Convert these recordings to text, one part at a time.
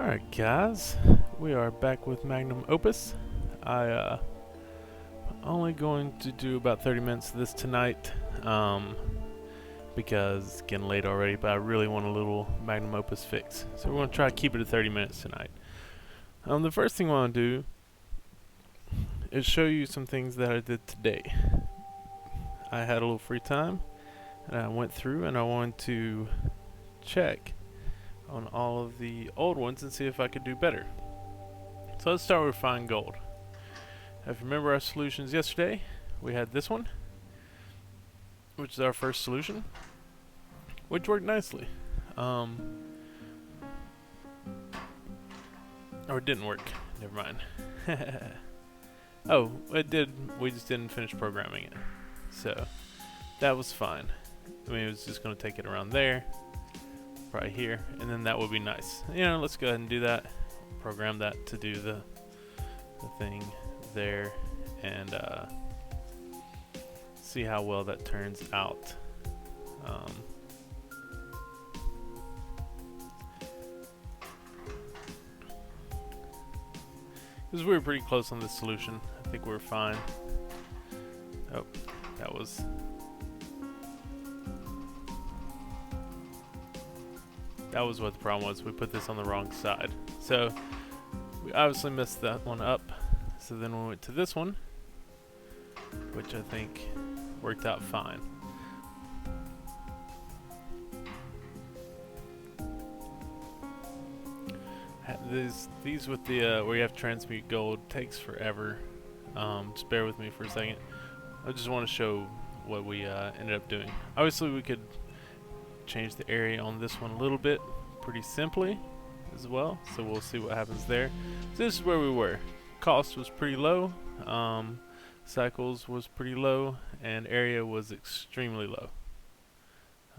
Alright guys, we are back with Magnum Opus. I'm only going to do about 30 minutes of this tonight, because it's getting late already, but I really want a little Magnum Opus fix. So we're going to try to keep it at 30 minutes tonight. The first thing I want to do is show you some things that I did today. I had a little free time, and I went through and I wanted to check on all of the old ones and see if I could do better. So let's start with refined gold. If you remember our solutions yesterday, we had this one, which is our first solution, which worked nicely. Or it didn't work. Never mind. Oh, it did. We just didn't finish programming it. So that was fine. I mean, it was just going to take it around there, right here, and then that would be nice. You know, let's go ahead and do that. Program that to do the thing there, and see how well that turns out. Because we were pretty close on this solution. I think we were fine. Oh, that was... That was what the problem was. We put this on the wrong side. So we obviously messed that one up. So then we went to this one, which I think worked out fine. These with the where you have to transmute gold takes forever. Just bear with me for a second. I just want to show what we ended up doing. Obviously we could change the area on this one a little bit pretty simply as well, so we'll see what happens there. So this is where we were. Cost was pretty low, cycles was pretty low, and area was extremely low.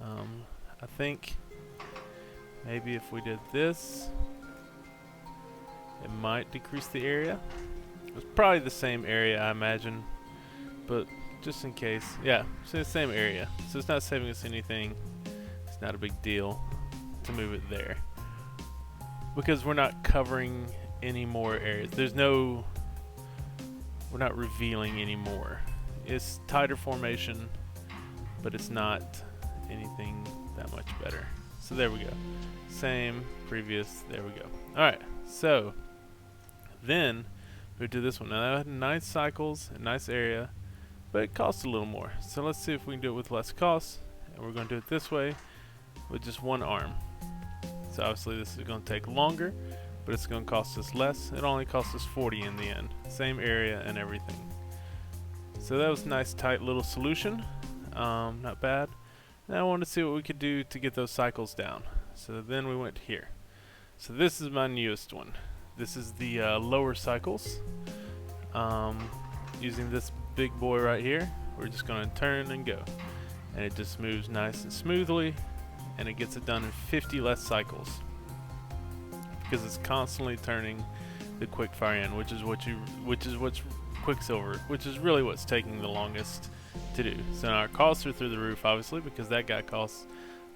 I think maybe if we did this, it might decrease the area. It's probably the same area, I imagine, but just in case, yeah, it's the same area, so it's not saving us anything. Not a big deal to move it there because we're not covering any more areas. We're not revealing anymore. It's tighter formation, but it's not anything that much better. So there we go. Same, previous, there we go. Alright, so then we do this one. Now that had nice cycles, a nice area, but it costs a little more. So let's see if we can do it with less cost, and we're going to do it this way with just one arm. So obviously this is going to take longer, but it's going to cost us less. It only cost us 40 in the end. Same area and everything. So that was a nice tight little solution. Not bad. Now I wanted to see what we could do to get those cycles down. So then we went here. So this is my newest one. This is the lower cycles. Using this big boy right here, we're just going to turn and go. And it just moves nice and smoothly. And it gets it done in 50 less cycles because it's constantly turning the quickfire in, which is what's Quicksilver, which is really what's taking the longest to do. So now our costs are through the roof, obviously, because that guy costs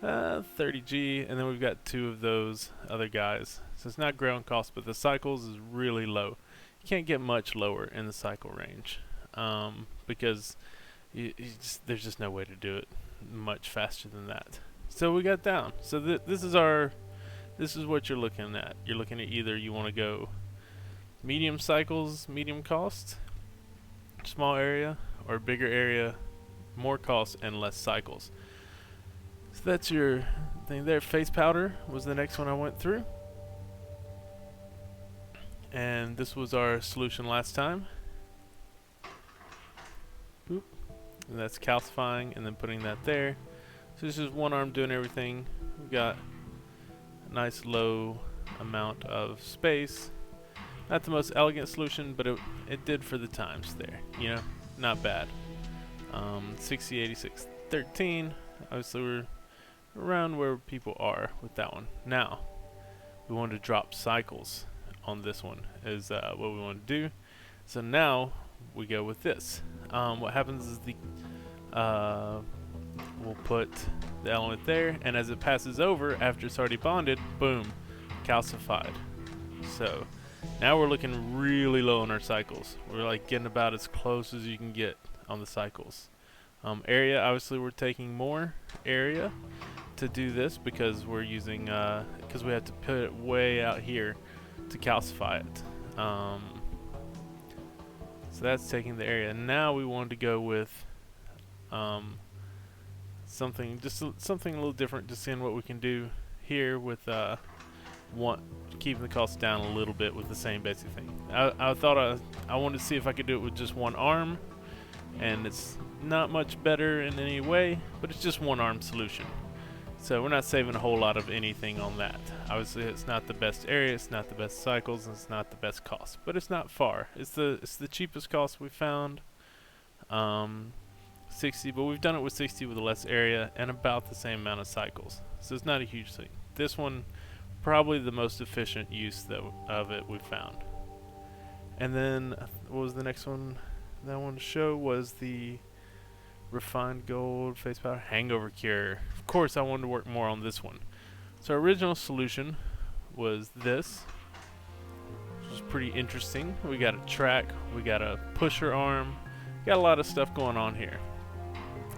30G, and then we've got two of those other guys. So it's not ground cost, but the cycles is really low. You can't get much lower in the cycle range because there's just no way to do it much faster than that. So we got down. So this is what you're looking at. You're looking at either you want to go medium cycles, medium cost, small area, or bigger area, more cost and less cycles. So that's your thing there. Face powder was the next one I went through. And this was our solution last time. Boop. And that's calcifying and then putting that there. So this is one arm doing everything. We've got a nice low amount of space. Not the most elegant solution, but it did for the times there. You know, not bad. 60, 86, 13. Obviously we're around where people are with that one. Now, we want to drop cycles on this one is what we want to do. So now we go with this. What happens is we'll put the element there, and as it passes over after it's already bonded, boom, calcified. So now we're looking really low on our cycles. We're like getting about as close as you can get on the cycles. Area, obviously we're taking more area to do this because we're using, because we have to put it way out here to calcify it. So that's taking the area. Now we want to go with something, something a little different, just seeing what we can do here with keeping the cost down a little bit with the same basic thing. I thought I wanted to see if I could do it with just one arm, and it's not much better in any way, but it's just one arm solution. So we're not saving a whole lot of anything on that. Obviously it's not the best area, it's not the best cycles, and it's not the best cost, but it's not far. It's the cheapest cost we found. 60, but we've done it with 60 with less area and about the same amount of cycles. So it's not a huge thing. This one, probably the most efficient use of it we found. And then, what was the next one that I wanted to show was the refined gold face powder hangover cure. Of course I wanted to work more on this one. So our original solution was this, which was pretty interesting. We got a track, we got a pusher arm, got a lot of stuff going on here.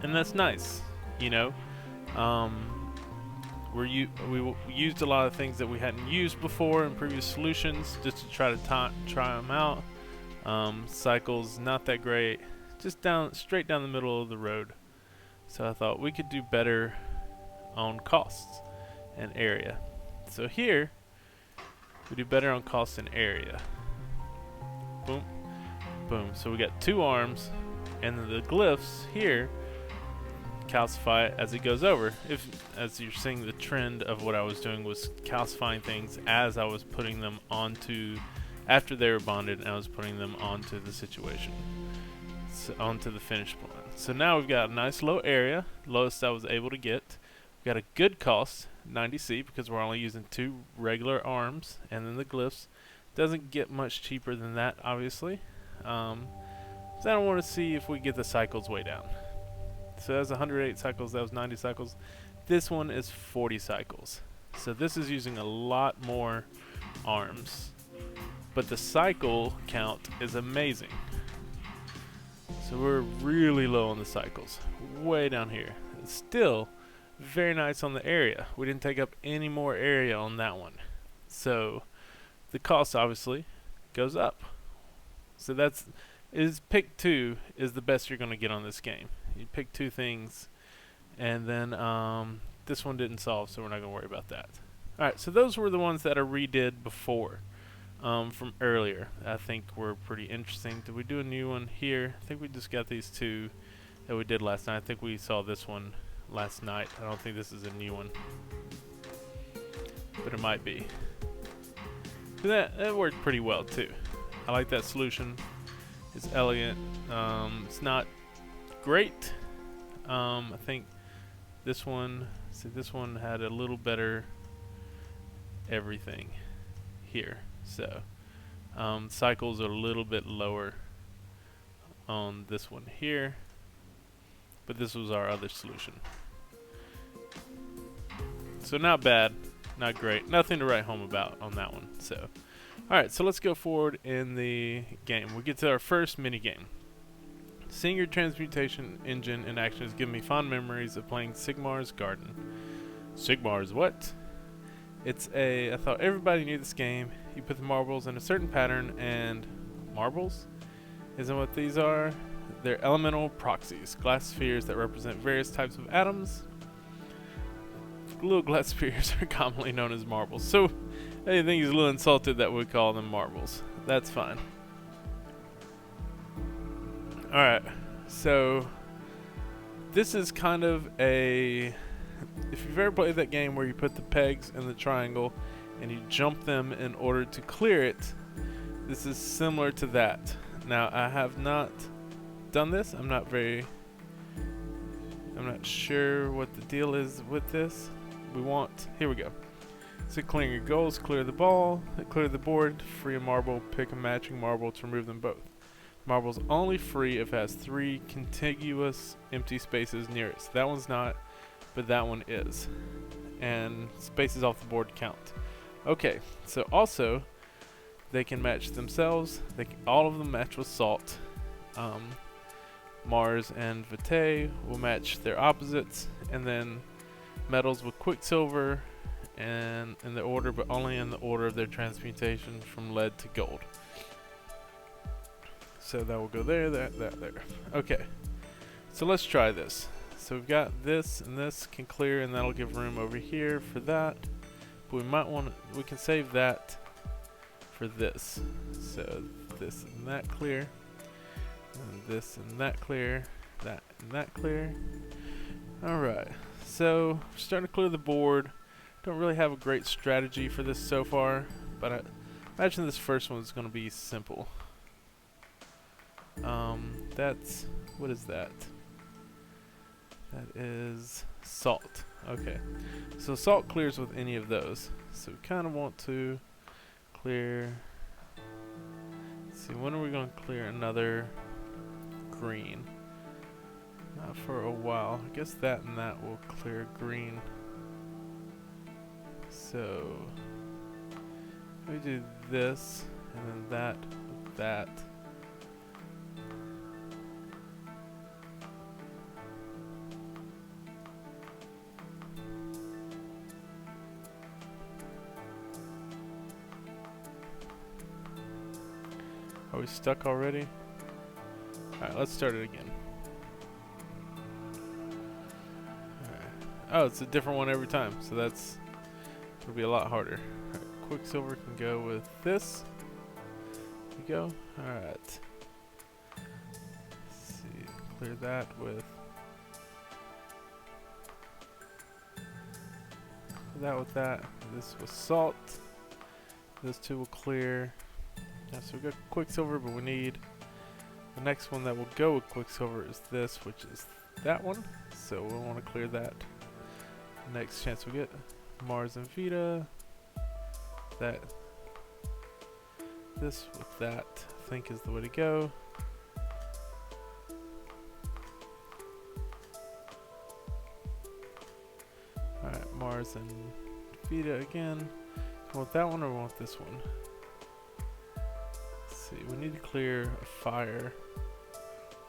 And that's nice, you know. We used a lot of things that we hadn't used before in previous solutions just to try to try them out. Cycles not that great, just straight down the middle of the road. So I thought we could do better on costs and area. So here we do better on cost and area. Boom, boom. So we got two arms, and then the glyphs here calcify it as it goes over. As you're seeing, the trend of what I was doing was calcifying things as I was putting them onto, after they were bonded, and I was putting them onto the situation, so onto the finished one. So now we've got a nice low area, lowest I was able to get. We've got a good cost, 90C, because we're only using two regular arms, and then the glyphs doesn't get much cheaper than that, obviously. So I don't want to see if we get the cycles way down. So that was 108 cycles, that was 90 cycles. This one is 40 cycles. So this is using a lot more arms, but the cycle count is amazing. So we're really low on the cycles, way down here. It's still very nice on the area. We didn't take up any more area on that one. So the cost obviously goes up. So pick two is the best you're going to get on this game. You pick two things, and then this one didn't solve, so we're not going to worry about that. Alright, so those were the ones that I redid before from earlier. I think were pretty interesting. Did we do a new one here? I think we just got these two that we did last night. I think we saw this one last night. I don't think this is a new one, but it might be. But that worked pretty well too. I like that solution. It's elegant. It's not great. I think this one had a little better everything here. So cycles are a little bit lower on this one here, but this was our other solution. So not bad, not great, nothing to write home about on that one. So alright, so let's go forward in the game. We get to our first mini game. Seeing your transmutation engine in action has given me fond memories of playing Sigmar's Garden. Sigmar's what? I thought everybody knew this game. You put the marbles in a certain pattern, and marbles? Isn't what these are? They're elemental proxies, glass spheres that represent various types of atoms. Little glass spheres are commonly known as marbles. So I think he's a little insulted that we call them marbles. That's fine. Alright, so this is kind of if you've ever played that game where you put the pegs in the triangle and you jump them in order to clear it, this is similar to that. Now I have not done this. I'm not sure what the deal is with this. Here we go. So clearing your goals, clear the ball, clear the board, free a marble, pick a matching marble to remove them both. Marble's only free if it has 3 contiguous empty spaces near it. So that one's not, but that one is. And spaces off the board count. Okay, so also they can match themselves. All of them match with salt. Mars and Vitae will match their opposites, and then metals with Quicksilver, and in the order, but only in the order of their transmutation from lead to gold. So that will go there, there. Okay, so let's try this. So we've got this, and this can clear, and that'll give room over here for that. But we can save that for this. So this and that clear, and this and that clear, that and that clear. Alright, so we're starting to clear the board. Don't really have a great strategy for this so far, but I imagine this first one is going to be simple. What is that? That is salt. Okay, so salt clears with any of those. So we kind of want to clear. Let's see, when are we going to clear another green? Not for a while. I guess that and that will clear green. So we do this, and then that with that. Are we stuck already? Alright, let's start it again. Alright. Oh, it's a different one every time, so that's it'll be a lot harder. Alright, Quicksilver can go with this. There we go. Alright. Let's see, clear that with that. This was salt. Those two will clear. Yeah, so we got Quicksilver, but we need the next one that will go with Quicksilver is this, which is that one. So we'll want to clear that. Next chance we get Mars and Vita. That. This with that, I think, is the way to go. Alright, Mars and Vita again. We want that one or we want this one? See, we need to clear a fire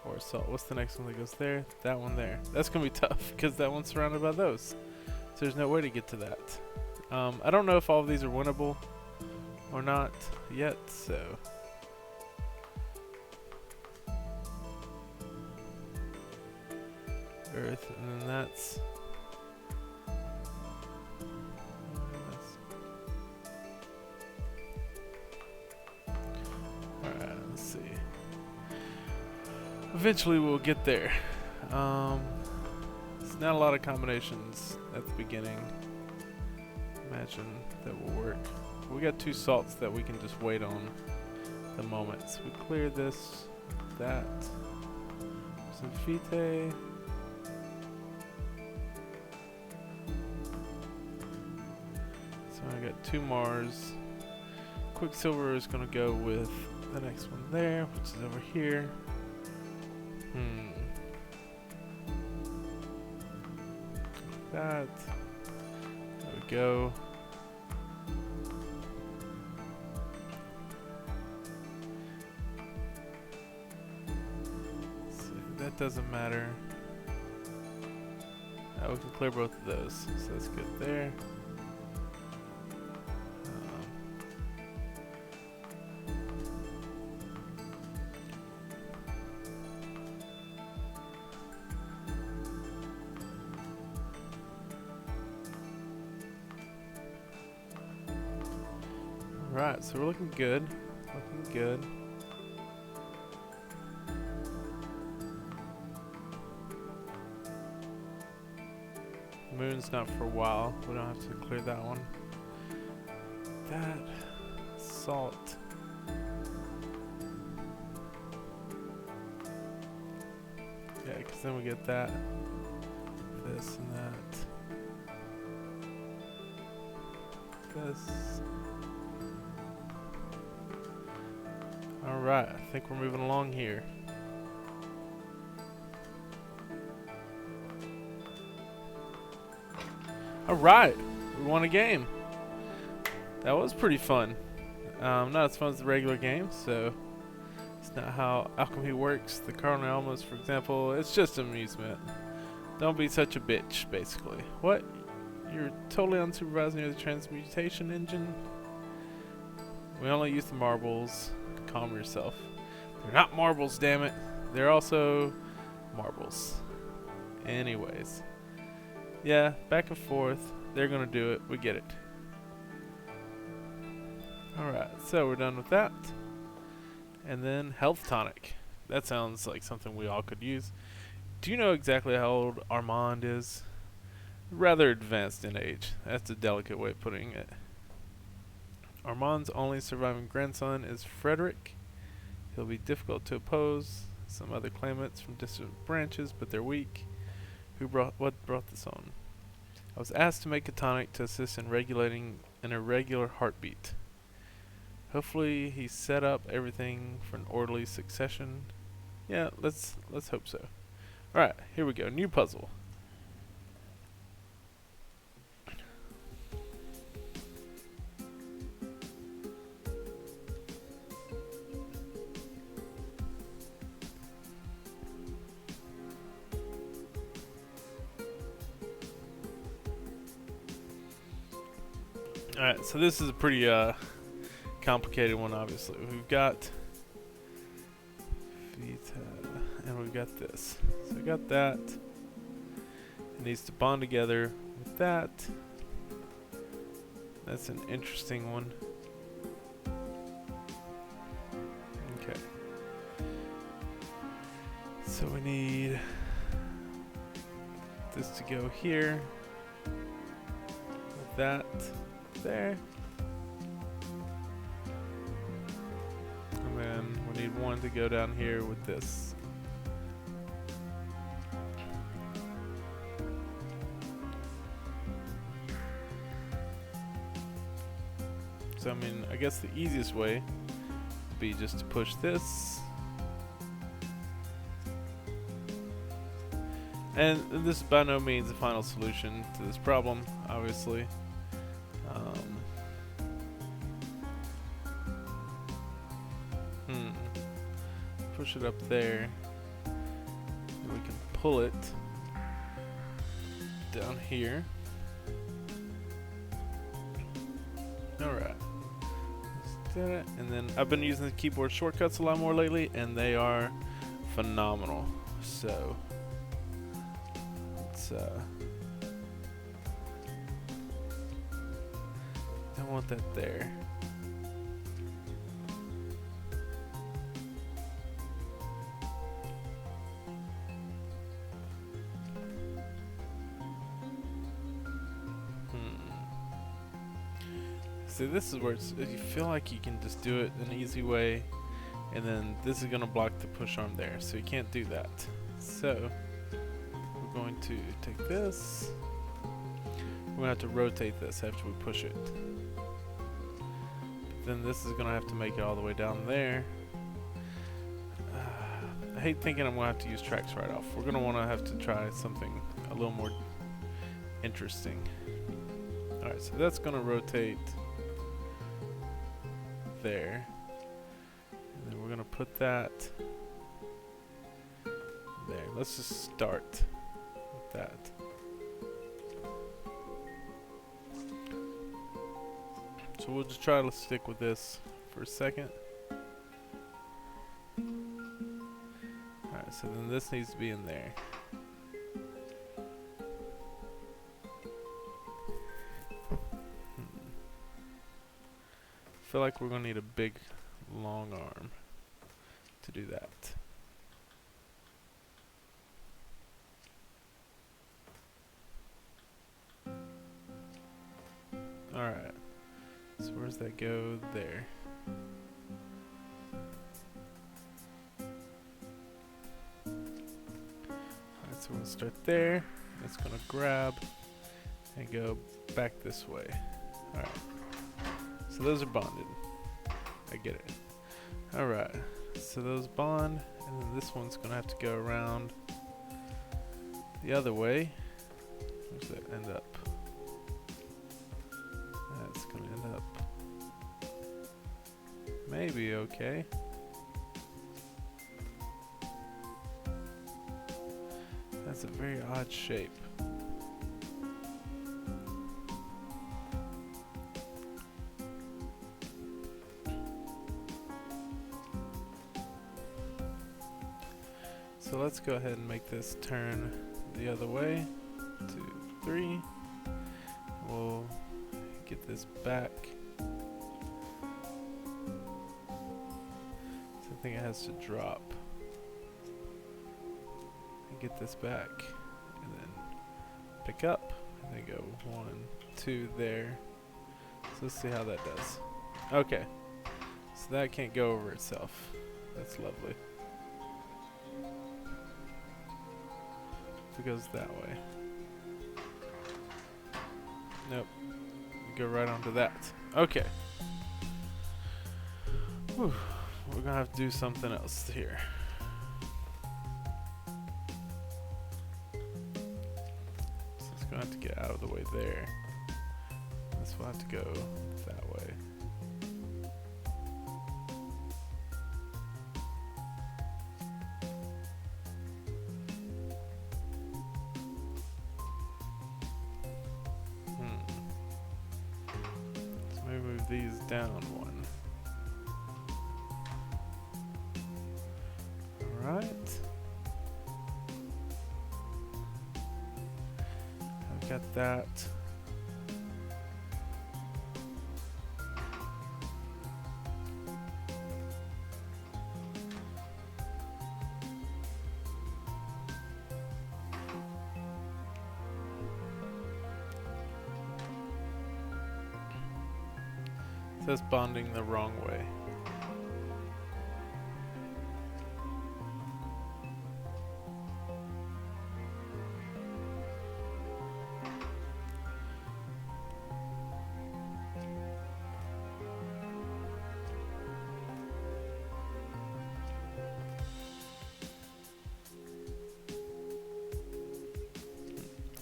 or a salt. What's the next one that goes there? That one there. That's gonna be tough because that one's surrounded by those. So there's no way to get to that. I don't know if all of these are winnable or not yet, so. Earth, and then that's. Eventually we'll get there. It's not a lot of combinations at the beginning. Imagine that will work. We got two salts that we can just wait on the moment. So we clear this, that, some Vitae. So I got two Mars. Quicksilver is going to go with the next one there, which is over here. That. There we go. See, that doesn't matter. We can clear both of those, so that's good there. Right, so we're looking good. Looking good. Moon's not for a while. We don't have to clear that one. That salt. Yeah, because then we get that, this, and that. This. Alright, I think we're moving along here. Alright, we won a game. That was pretty fun. Not as fun as the regular game, so it's not how alchemy works. The cardinal elements, for example, it's just amusement. Don't be such a bitch, basically. What? You're totally unsupervised near the transmutation engine? We only use the marbles. Calm yourself. They're not marbles, damn it. They're also marbles. Anyways. Yeah, back and forth. They're gonna do it. We get it. Alright, so we're done with that. And then health tonic. That sounds like something we all could use. Do you know exactly how old Armand is? Rather advanced in age. That's a delicate way of putting it. Armand's only surviving grandson is Frederick. He'll be difficult to oppose. Some other claimants from distant branches, but they're weak. What brought this on? I was asked to make a tonic to assist in regulating an irregular heartbeat. Hopefully he set up everything for an orderly succession. Yeah, let's hope so. Alright, here we go. New puzzle. Alright, so this is a pretty complicated one, obviously. We've got Vita, and we've got this. So we got that. It needs to bond together with that. That's an interesting one. Okay. So we need this to go here. With that there. And then we need one to go down here with this. So I mean, I guess the easiest way would be just to push this. And this is by no means the final solution to this problem, obviously. Push it up there. And we can pull it down here. Alright. Let's do it. And then I've been using the keyboard shortcuts a lot more lately, and they are phenomenal. So let's don't want that there. See, this is where you feel like you can just do it an easy way, and then this is going to block the push arm there, so you can't do that. So we're going to take this. We're going to have to rotate this after we push it. But then this is going to have to make it all the way down there. I hate thinking I'm going to have to use tracks right off. We're going to want to have to try something a little more interesting. Alright, so that's going to rotate there, and then we're gonna put that there. Let's just start with that. So we'll just try to stick with this for a second. Alright, so then this needs to be in there. I feel like we're going to need a big, long arm to do that. Alright, so where does that go? There. Alright, so we'll start there. It's going to grab and go back this way. Alright. So those are bonded. I get it. Alright. So those bond, and then this one's going to have to go around the other way. Where does that end up? That's going to end up may be okay. That's a very odd shape. So let's go ahead and make this turn the other way. 2, 3. We'll get this back. So I think it has to drop. And get this back. And then pick up. And then go 1, 2 there. So let's see how that does. Okay. So that can't go over itself. That's lovely. If it goes that way. Nope. Go right onto that. Okay. Whew. We're gonna have to do something else here. So it's gonna have to get out of the way there. This will have to go that way. Move these down 1. Alright. I've got that. It says bonding the wrong way.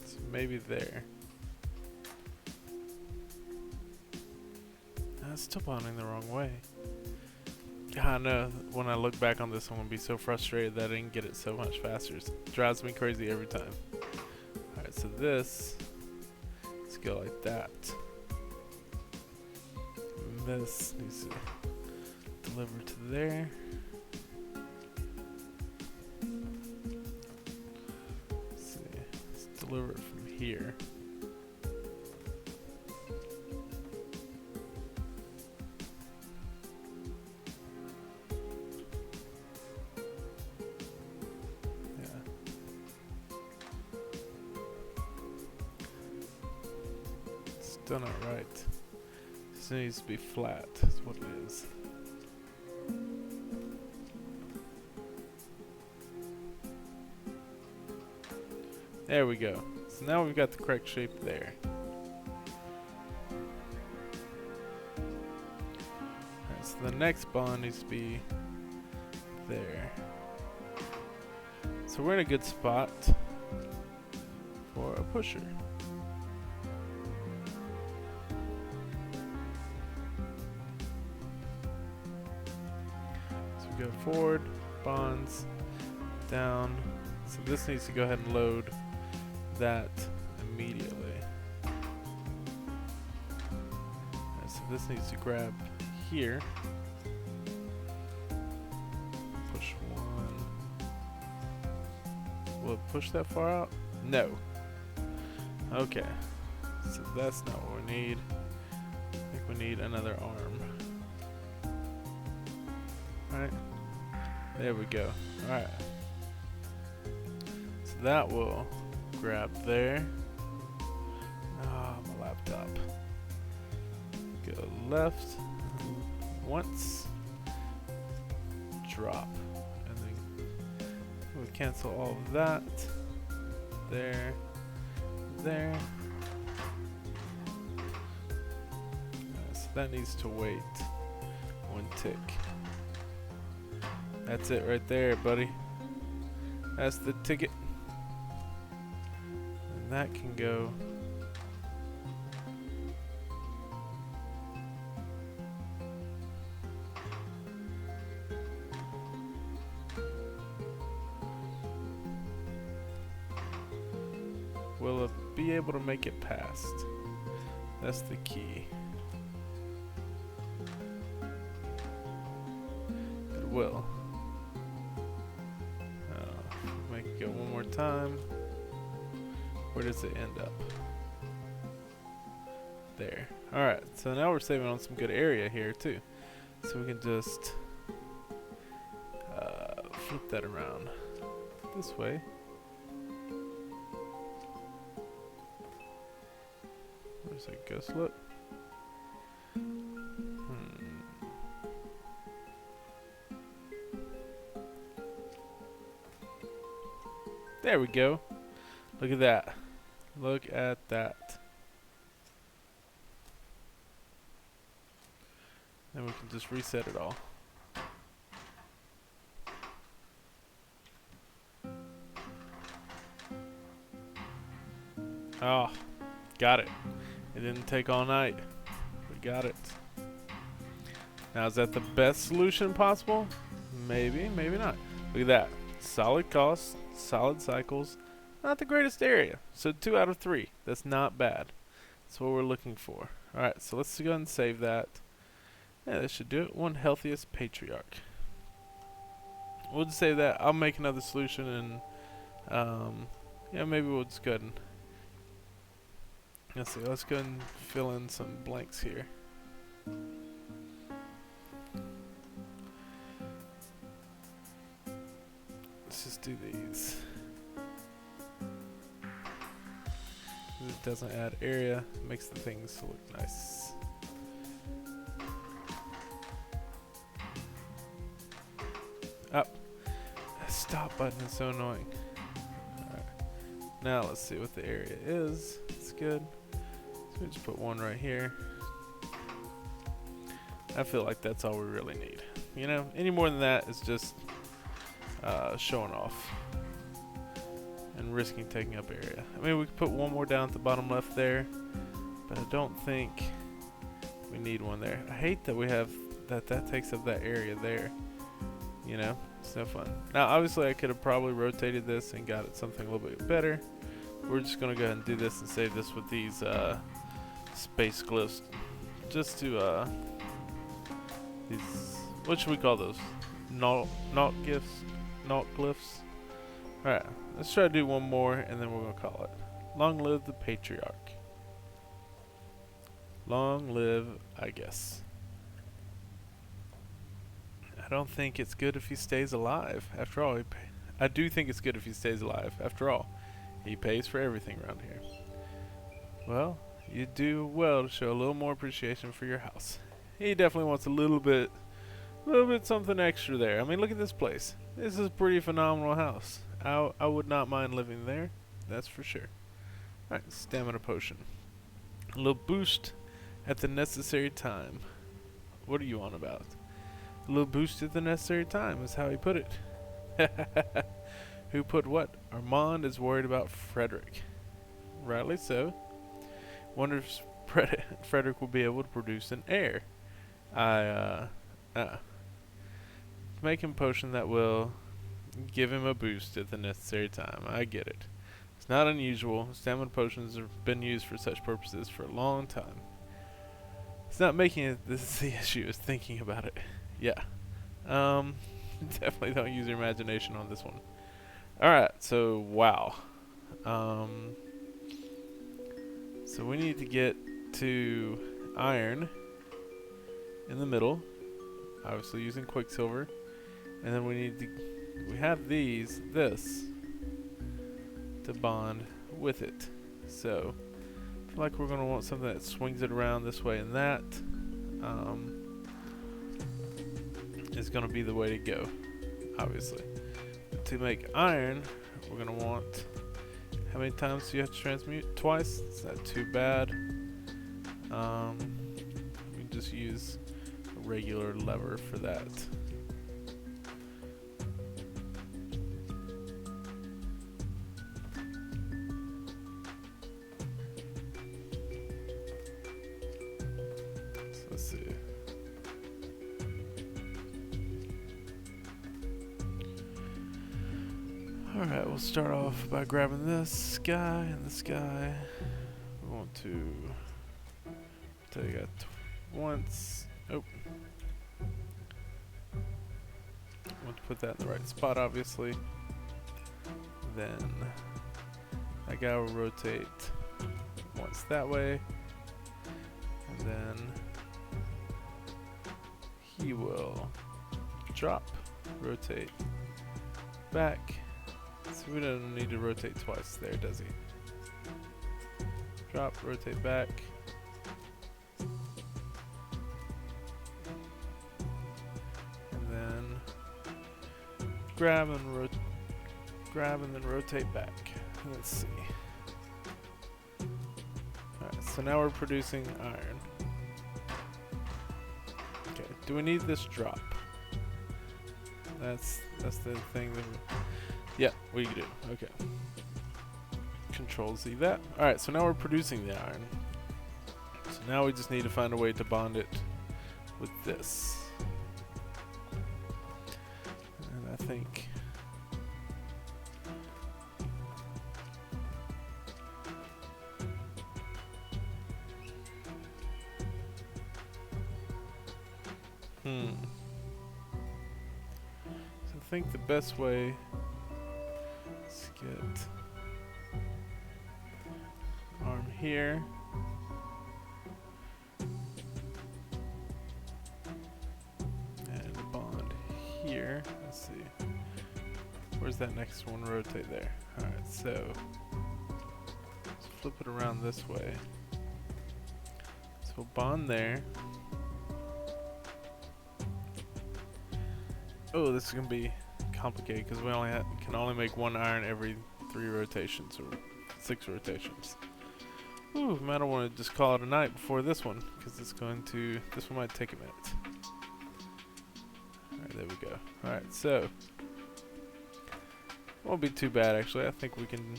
So maybe there. Still bonding the wrong way. God, I know when I look back on this, I'm gonna be so frustrated that I didn't get it so much faster. It drives me crazy every time. Alright, so this, let's go like that. And this needs to deliver to there. Let's see, let's deliver it from here. Still not right. This needs to be flat, is what it is. There we go. So now we've got the correct shape there. Alright, so the next bond needs to be there. So we're in a good spot for a pusher. Go forward, bonds, down. So this needs to go ahead and load that immediately. Right, so this needs to grab here. Push 1. Will it push that far out? No. Okay. So that's not what we need. I think we need another arm. Alright, there we go. Alright, so that will grab there. Ah, my laptop. Go left once, drop, and then we'll cancel all of that. There, there. So that needs to wait 1 tick. That's it right there, buddy. That's the ticket. And that can go will it be able to make it past? That's the key. It will. Make it go one more time. Where does it end up? There. Alright, so now we're saving on some good area here too. So we can just flip that around this way. Where's that go slip? There we go. Look at that. Look at that. Then we can just reset it all. Oh, got it. It didn't take all night. We got it. Now, is that the best solution possible? Maybe, maybe not. Look at that. Solid cost, solid cycles. Not the greatest area. So 2 out of 3. That's not bad. That's what we're looking for. Alright, so let's go ahead and save that. Yeah, that should do it. One healthiest patriarch. We'll just save that. I'll make another solution and yeah, maybe we'll just go ahead and let's see, let's go ahead and fill in some blanks here. Let's just do these. It doesn't add area, makes the things look nice. Up. Stop button is so annoying. Alright. Now let's see what the area is. It's good. So we just put one right here. I feel like that's all we really need. You know, any more than that is just showing off and risking taking up area. I mean, we could put one more down at the bottom left there, but I don't think we need one there. I hate that we have that takes up that area there. You know, it's no fun. Now, obviously, I could have probably rotated this and got it something a little bit better. We're just gonna go ahead and do this and save this with these space glyphs, just to these. What should we call those? Not glyphs. All right, let's try to do one more, and then we're gonna call it "Long Live the Patriarch." Long live, I guess. I don't think it's good if he stays alive. After all, I do think it's good if he stays alive. After all, he pays for everything around here. Well, you do well to show a little more appreciation for your house. He definitely wants a little bit something extra there. I mean, look at this place. This is a pretty phenomenal house. I would not mind living there. That's for sure. Alright, stamina potion. A little boost at the necessary time. What are you on about? A little boost at the necessary time is how he put it. Who put what? Armand is worried about Frederick. Rightly so. Wonder if Frederick will be able to produce an heir. Make him potion that will give him a boost at the necessary time. I get it. It's not unusual. Stamina potions have been used for such purposes for a long time. It's not making it this is the issue, is thinking about it. Yeah. Definitely don't use your imagination on this one. Alright, so wow. So we need to get to iron in the middle, obviously using quicksilver, and then we have this to bond with it. So I feel like we're going to want something that swings it around this way, and that is going to be the way to go, obviously. To make iron, we're going to want, how many times do you have to transmute? Twice. It's not too bad. We can just use a regular lever for that. So let's see. Alright, we'll start off by grabbing this guy and this guy. We want to take it once. Oh. Want to put that in the right spot, obviously. Then that guy will rotate once that way. And then he will drop, rotate back. So we don't need to rotate twice there, does he? Drop, rotate back. And then grab and then rotate back. Let's see. Alright, so now we're producing iron. Okay, do we need this drop? That's the thing that yeah, we do. Okay. Control Z that. Alright, so now we're producing the iron. So now we just need to find a way to bond it with this. And I think So I think the best way is get arm here. And bond here. Let's see. Where's that next one? Rotate there. Alright, so let's flip it around this way. So bond there. Oh, this is gonna be complicated because we can only make one iron every 3 rotations or 6 rotations. Ooh, might want to just call it a night before this one because this one might take a minute. Alright, there we go. Alright, so won't be too bad actually. I think we can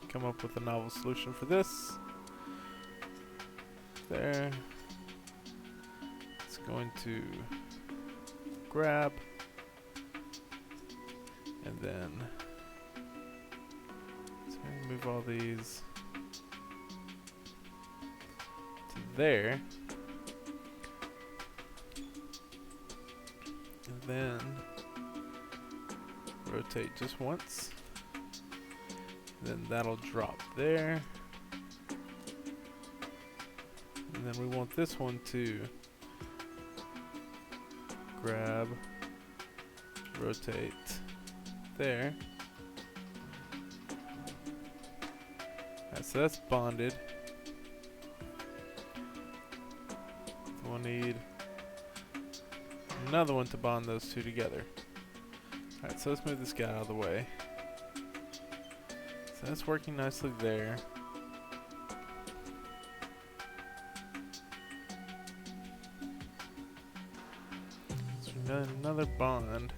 come up with a novel solution for this. There. It's going to grab. And then so move all these to there. And then rotate just once. Then that'll drop there. And then we want this one to grab, rotate there. Alright, so that's bonded. So we'll need another one to bond those two together. Alright, so let's move this guy out of the way. So that's working nicely there. So we need another bond.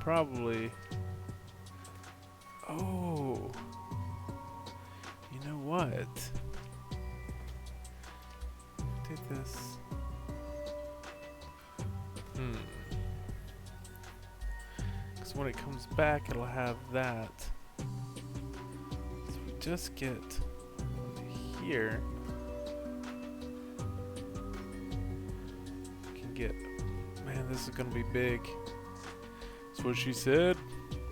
Probably. Oh. You know what? Take this. Because when it comes back, it'll have that. So we just get here. We can get. Man, this is gonna be big. That's what she said.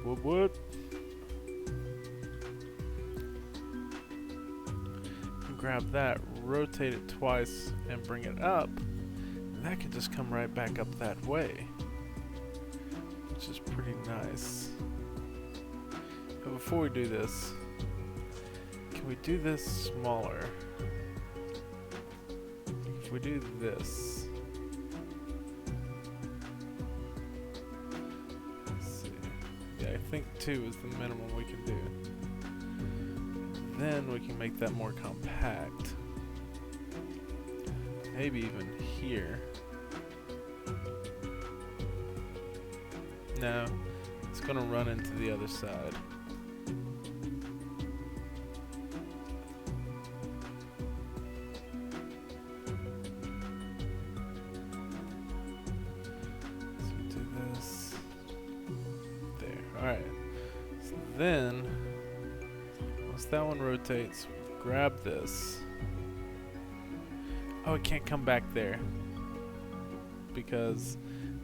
What? Grab that, rotate it twice, and bring it up. And that could just come right back up that way, which is pretty nice. But before we do this, can we do this smaller? If we do this, let's see. Yeah, I think 2 is the minimum we can do. Then we can make that more compact. Maybe even here. No, it's gonna run into the other side. So do this. then, once that one rotates, grab this. Oh, it can't come back there because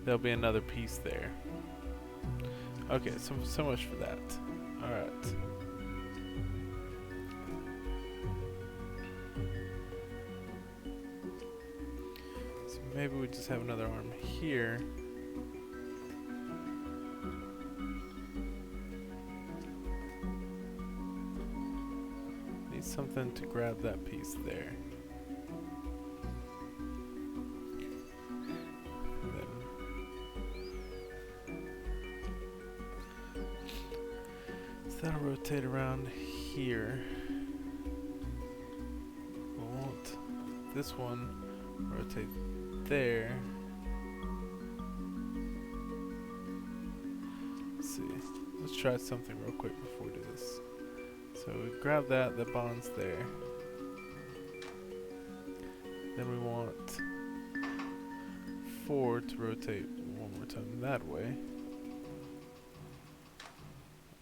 there'll be another piece there. Okay, so much for that. Alright. So maybe we just have another arm here. Need something to grab that piece there. That'll rotate around here. We want this one rotate there. Let's see. Let's try something real quick before we do this. So we grab that bonds there. Then we want 4 to rotate one more time that way.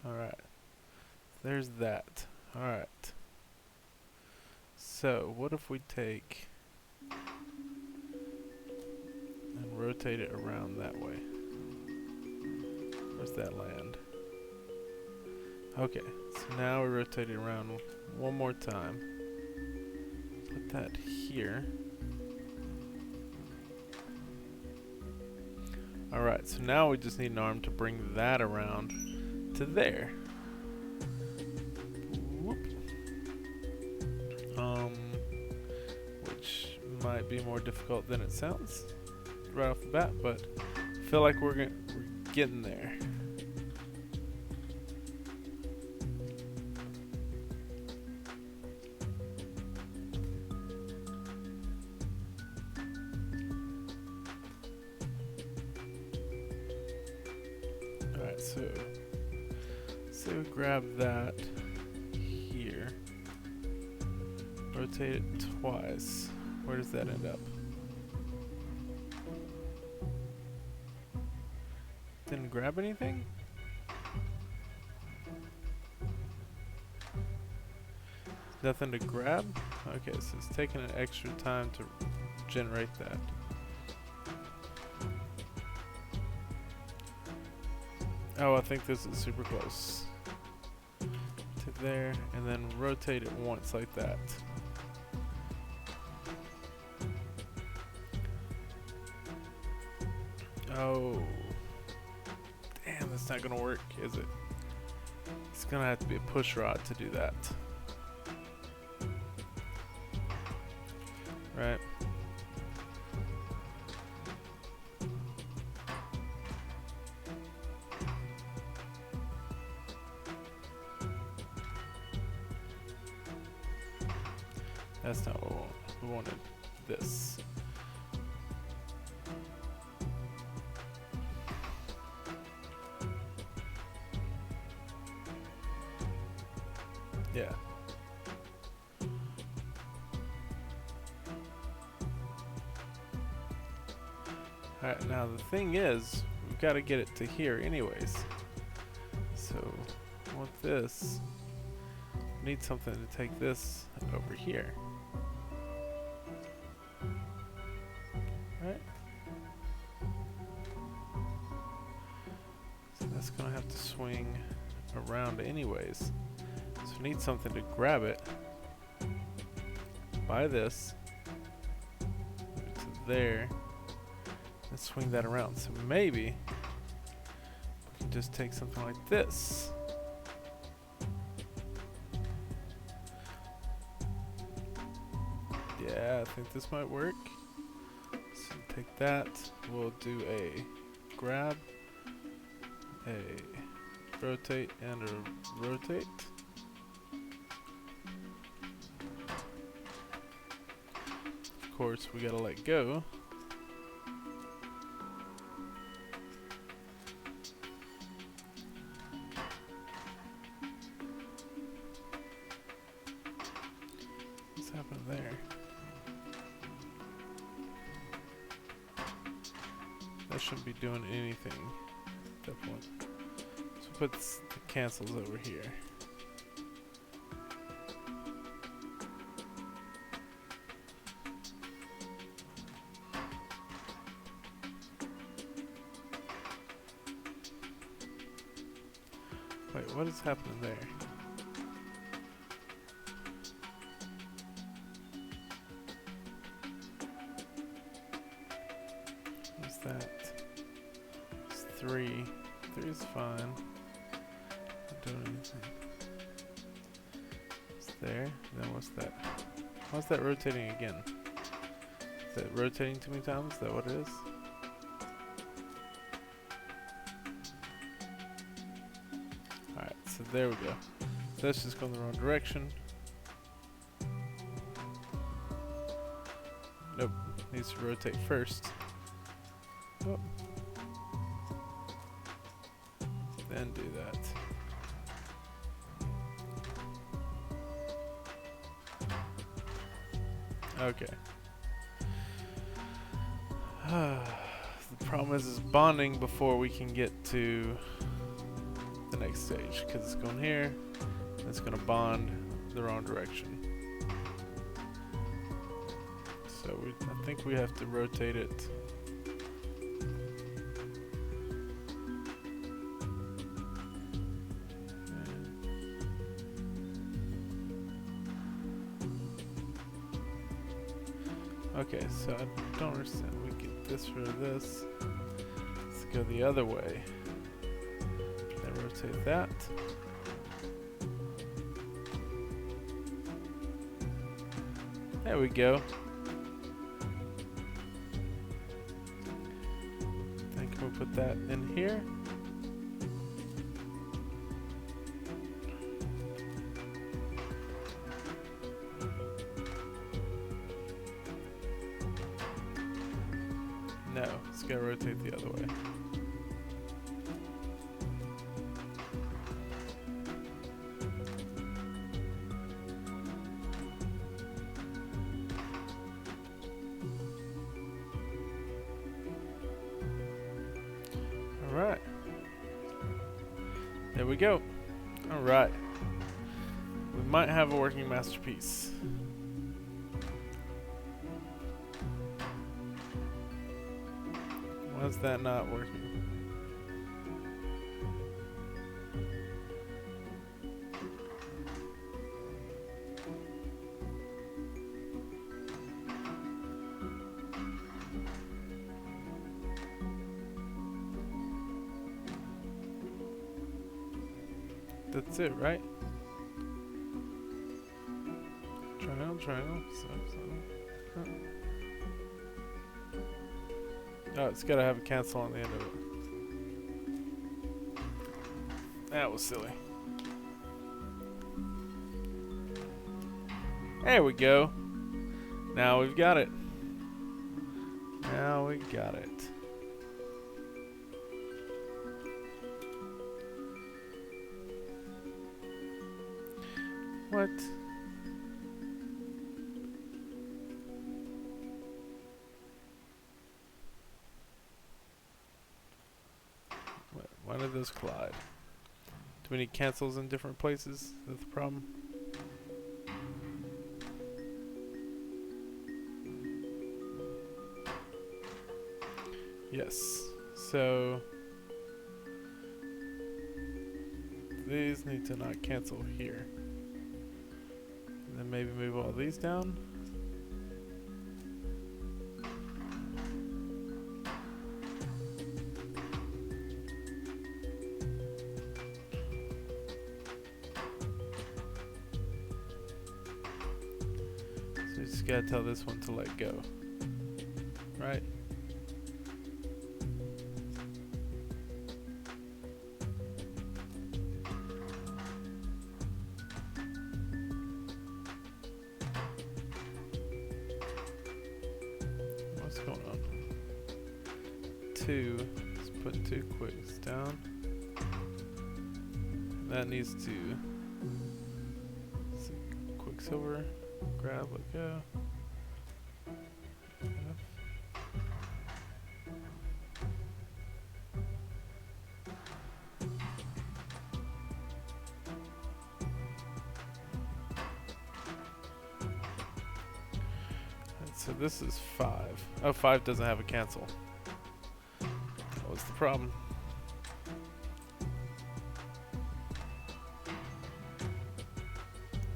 Alright. There's that. Alright. So, what if we take and rotate it around that way? Where's that land? Okay, so now we rotate it around one more time. Put that here. Alright, so now we just need an arm to bring that around to there. Whoop. Which might be more difficult than it sounds right off the bat, but I feel like we're getting there. Alright, so we grab that here, rotate it twice. Where does that end up? Didn't grab anything? Nothing to grab? Okay, so it's taking an extra time to generate that. Oh, I think this is super close to there, and then rotate it once like that. Oh, damn, that's not gonna work, is it? It's gonna have to be a push rod to do that. Right. That's not what we want. We wanted this. Yeah. Alright, now the thing is, we've got to get it to here anyways. So, I want this. We need something to take this over here. Right? So that's going to have to swing around anyways. So we need something to grab it by this, move it to there, and swing that around. So maybe we can just take something like this. Yeah, I think this might work. So take that, we'll do a grab, a rotate, and a rotate. Of course, we gotta let go. What's happening there? That shouldn't be doing anything at that point. So put the cancels over here. Wait, what is happening there? What's that? It's 3. 3 is fine. Not doing anything. It's there. Then what's that? How's that rotating again? Is that rotating too many times? Is that what it is? Alright, so there we go. So that's just going the wrong direction. Nope. Needs to rotate first. Oh. Then do that. Okay. The problem is bonding before we can get to the next stage, because it's going here and it's going to bond the wrong direction. So I think we have to rotate it. Okay, so I don't understand. We get this for this. Let's go the other way. Then rotate that. There we go. Then can we put that in here? No, it's gotta rotate the other way. Alright. There we go. Alright. We might have a working masterpiece. Why is that not working? That's it, right? Triangle, triangle, so. Oh, it's gotta have a cancel on the end of it. That was silly. There we go. Now we've got it. Now we got it. What? Why did those collide? Do we need cancels in different places? Is that the problem? Yes. So these need to not cancel here. And then maybe move all these down. So you just gotta tell this one to let go. Right? What's going on? 2. Let's put 2 quicks down. And that needs to Quicksilver, grab, let go. So this is 5. Oh, 5 doesn't have a cancel. That was the problem.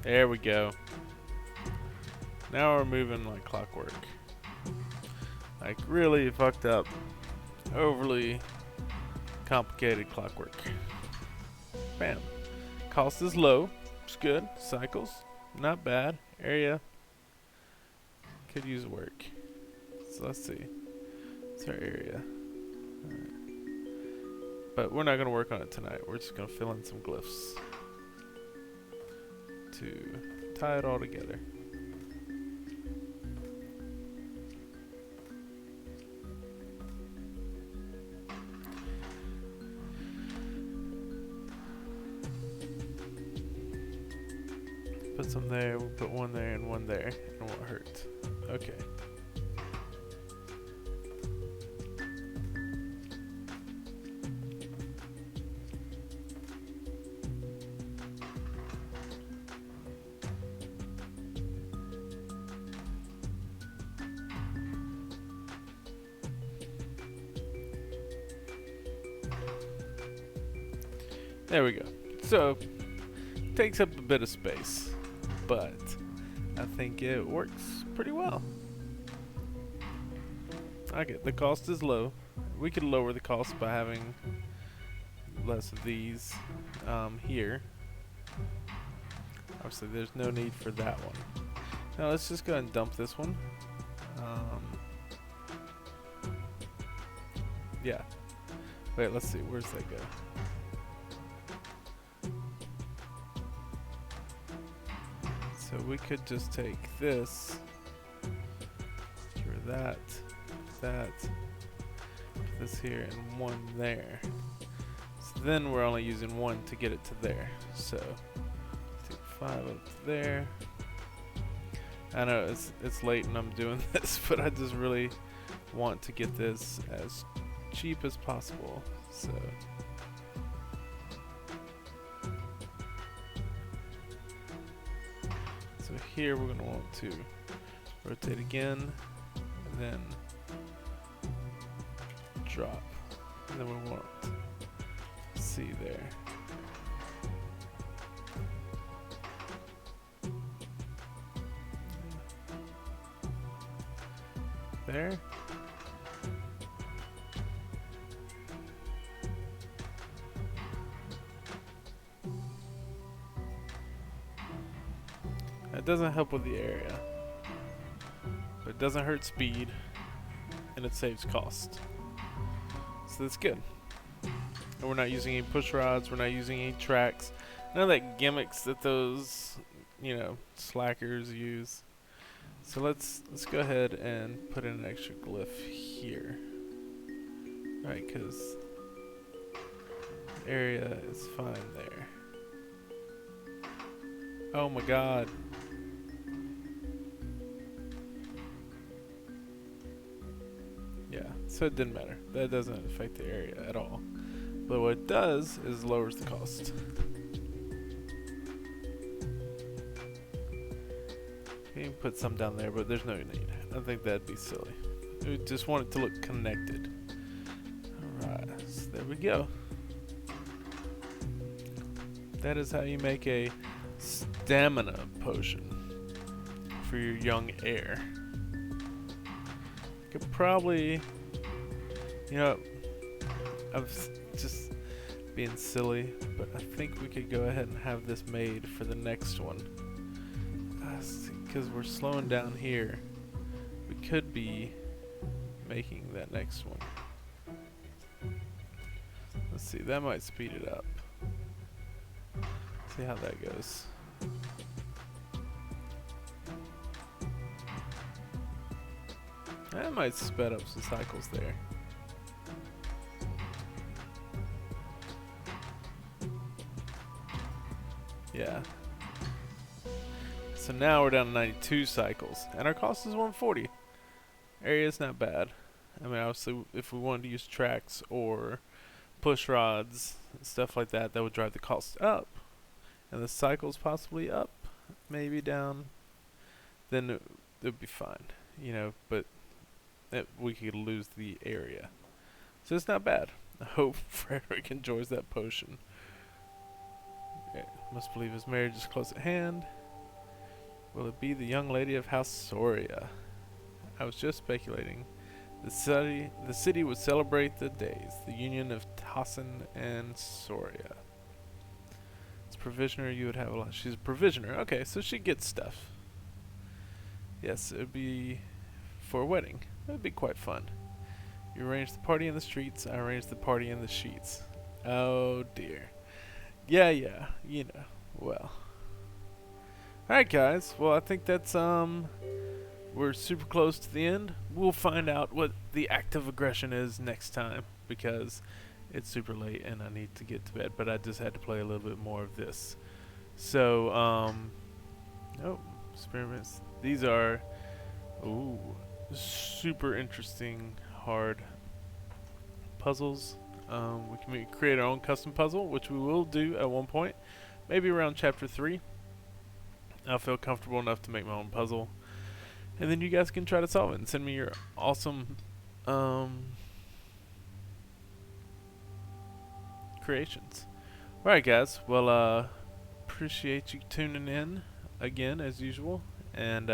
There we go. Now we're moving like clockwork. Like really fucked up, overly complicated clockwork. Bam. Cost is low. It's good. Cycles, not bad. Area could use work. So let's see. It's our area. Alright. But we're not going to work on it tonight. We're just going to fill in some glyphs to tie it all together. Put some there, we'll put one there and one there, and it won't hurt. Okay. There we go. So, takes up a bit of space, but I think it works pretty well. Okay, the cost is low. We could lower the cost by having less of these here. Obviously, there's no need for that one. Now let's just go ahead and dump this one. Yeah. Wait, let's see. Where's that go? So we could just take this, cure that, put this here, and one there. So then we're only using one to get it to there. So take 5 up to there. I know it's late and I'm doing this, but I just really want to get this as cheap as possible. So. So here we're going to want to rotate again, and then drop, and then we want C there. There. It doesn't help with the area, but it doesn't hurt speed, and it saves cost. So that's good. And we're not using any push rods, we're not using any tracks, none of that gimmicks that those, slackers use. So let's go ahead and put in an extra glyph here. Right, because the area is fine there. Oh my god. Yeah, so it didn't matter. That doesn't affect the area at all. But what it does is lowers the cost. You can put some down there, but there's no need. I think that'd be silly. We just want it to look connected. Alright, so there we go. That is how you make a stamina potion for your young heir. Could probably, I'm just being silly, but I think we could go ahead and have this made for the next one. Because we're slowing down here, we could be making that next one. Let's see, that might speed it up. See how that goes. That might sped up some cycles there. Yeah. So now we're down to 92 cycles, and our cost is 140. Area's not bad. I mean, obviously, if we wanted to use tracks or push rods, stuff like that, that would drive the cost up. And the cycles possibly up, maybe down, then it would be fine. you know, but we could lose the area. So it's not bad. I hope Frederick enjoys that potion. Okay, must believe his marriage is close at hand. Will it be the young lady of House Soria? I was just speculating. The city would celebrate the days, the union of Tassin and Soria. As provisioner, you would have a lot. She's a provisioner. Okay, so she gets stuff. Yes, it would be for a wedding. It would be quite fun. You arrange the party in the streets, I arrange the party in the sheets. Oh dear. Yeah, you know. Well. Alright guys, well I think that's we're super close to the end. We'll find out what the act of aggression is next time because it's super late and I need to get to bed, but I just had to play a little bit more of this. So, oh, experiments. These are, ooh, super interesting, hard puzzles. We can create our own custom puzzle, which we will do at one point, maybe around chapter 3. I'll feel comfortable enough to make my own puzzle, and then you guys can try to solve it and send me your awesome creations. Alright guys, well appreciate you tuning in again as usual, and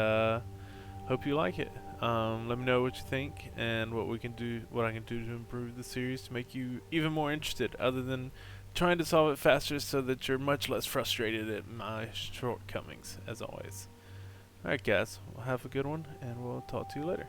hope you like it. Let me know what you think and what I can do to improve the series to make you even more interested, other than trying to solve it faster so that you're much less frustrated at my shortcomings, as always. Alright guys, well have a good one, and we'll talk to you later.